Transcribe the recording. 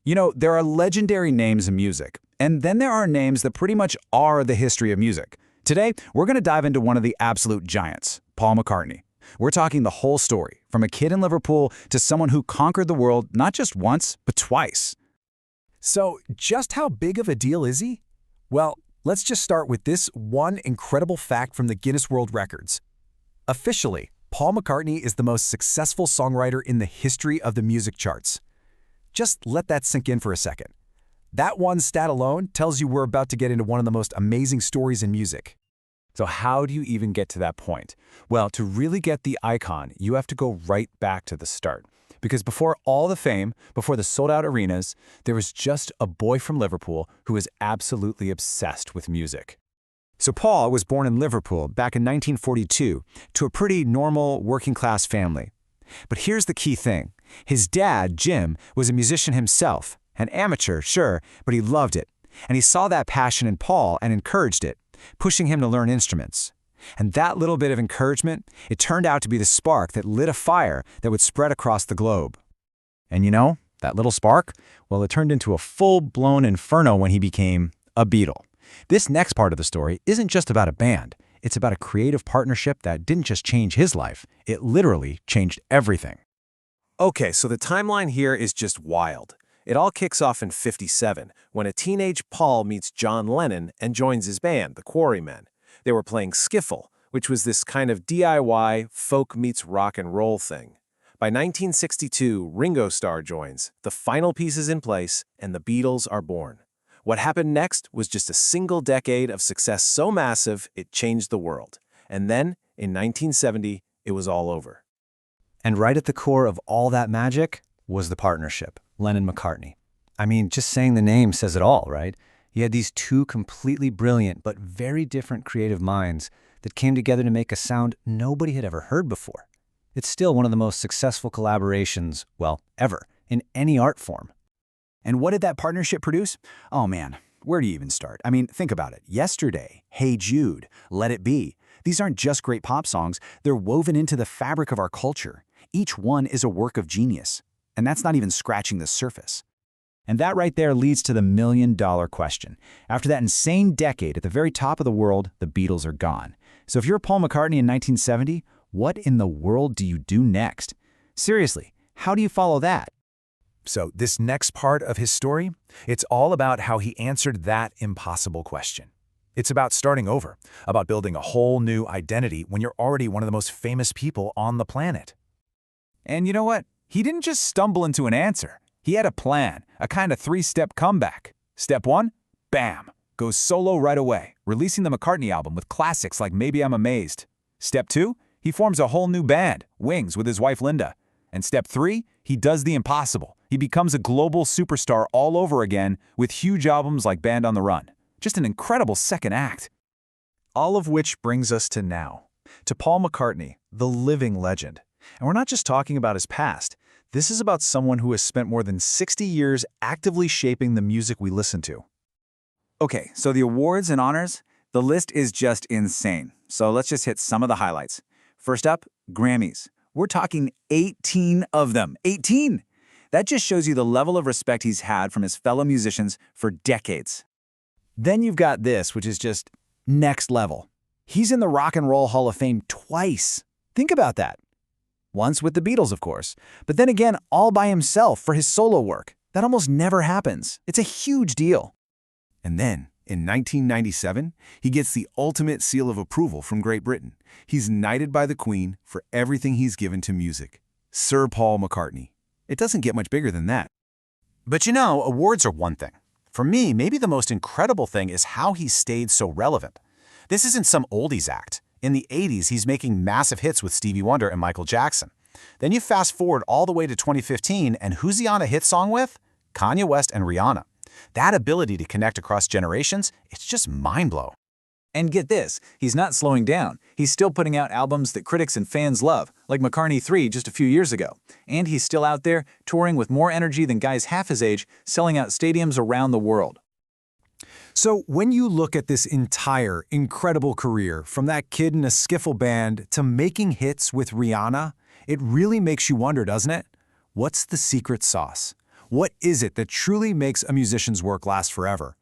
You know, there are legendary names in music, and then there are names that pretty much are the history of music. Today, we're going to dive into one of the absolute giants, Paul McCartney. We're talking the whole story, from a kid in Liverpool to someone who conquered the world not just once, but twice. So, just how big of a deal is he? Well, let's just start with this one incredible fact from the Guinness World Records. Officially, Paul McCartney is the most successful songwriter in the history of the music charts. Just let that sink in for a second. That one stat alone tells you we're about to get into one of the most amazing stories in music. So how do you even get to that point? Well, to really get the icon, you have to go right back to the start. Because before all the fame, before the sold-out arenas, there was just a boy from Liverpool who was absolutely obsessed with music. So Paul was born in Liverpool back in 1942 to a pretty normal working-class family. But here's the key thing. His dad, Jim, was a musician himself, an amateur, sure, but he loved it. And he saw that passion in Paul and encouraged it, pushing him to learn instruments. And that little bit of encouragement, it turned out to be the spark that lit a fire that would spread across the globe. And you know, that little spark? Well, it turned into a full-blown inferno when he became a Beatle. This next part of the story isn't just about a band. It's about a creative partnership that didn't just change his life, it literally changed everything. Okay, so the timeline here is just wild. It all kicks off in '57, when a teenage Paul meets John Lennon and joins his band, the Quarrymen. They were playing skiffle, which was this kind of DIY folk meets rock and roll thing. By 1962, Ringo Starr joins, the final piece is in place, and the Beatles are born. What happened next was just a single decade of success so massive it changed the world. And then, in 1970, it was all over. And right at the core of all that magic was the partnership, Lennon-McCartney. I mean, just saying the name says it all, right? You had these two completely brilliant but very different creative minds that came together to make a sound nobody had ever heard before. It's still one of the most successful collaborations, well, ever, in any art form. And what did that partnership produce? Oh man, where do you even start? I mean, think about it. Yesterday, Hey Jude, Let It Be. These aren't just great pop songs, they're woven into the fabric of our culture. Each one is a work of genius. And that's not even scratching the surface. And that right there leads to the million-dollar question. After that insane decade at the very top of the world, the Beatles are gone. So if you're Paul McCartney in 1970, what in the world do you do next? Seriously, how do you follow that? So this next part of his story, it's all about how he answered that impossible question. It's about starting over, about building a whole new identity when you're already one of the most famous people on the planet. And you know what? He didn't just stumble into an answer. He had a plan, a kind of three-step comeback. Step one, bam, goes solo right away, releasing the McCartney album with classics like Maybe I'm Amazed. Step two, he forms a whole new band, Wings, with his wife Linda. And step three, he does the impossible. He becomes a global superstar all over again with huge albums like Band on the Run. Just an incredible second act. All of which brings us to now, to Paul McCartney, the living legend. And we're not just talking about his past. This is about someone who has spent more than 60 years actively shaping the music we listen to. Okay, so the awards and honors, the list is just insane. So let's just hit some of the highlights. First up, Grammys. We're talking 18 of them. 18! That just shows you the level of respect he's had from his fellow musicians for decades. Then you've got this, which is just next level. He's in the Rock and Roll Hall of Fame twice. Think about that. Once with the Beatles, of course, but then again all by himself for his solo work. That almost never happens. It's a huge deal. And then, in 1997, he gets the ultimate seal of approval from Great Britain. He's knighted by the Queen for everything he's given to music. Sir Paul McCartney. It doesn't get much bigger than that. But you know, awards are one thing. For me, maybe the most incredible thing is how he stayed so relevant. This isn't some oldies act. In the 80s, he's making massive hits with Stevie Wonder and Michael Jackson. Then you fast forward all the way to 2015, and who's he on a hit song with? Kanye West and Rihanna. That ability to connect across generations, it's just mind-blowing. And get this, he's not slowing down. He's still putting out albums that critics and fans love, like McCartney 3 just a few years ago. And he's still out there, touring with more energy than guys half his age, selling out stadiums around the world. So when you look at this entire incredible career, from that kid in a skiffle band to making hits with Rihanna, it really makes you wonder, doesn't it? What's the secret sauce? What is it that truly makes a musician's work last forever?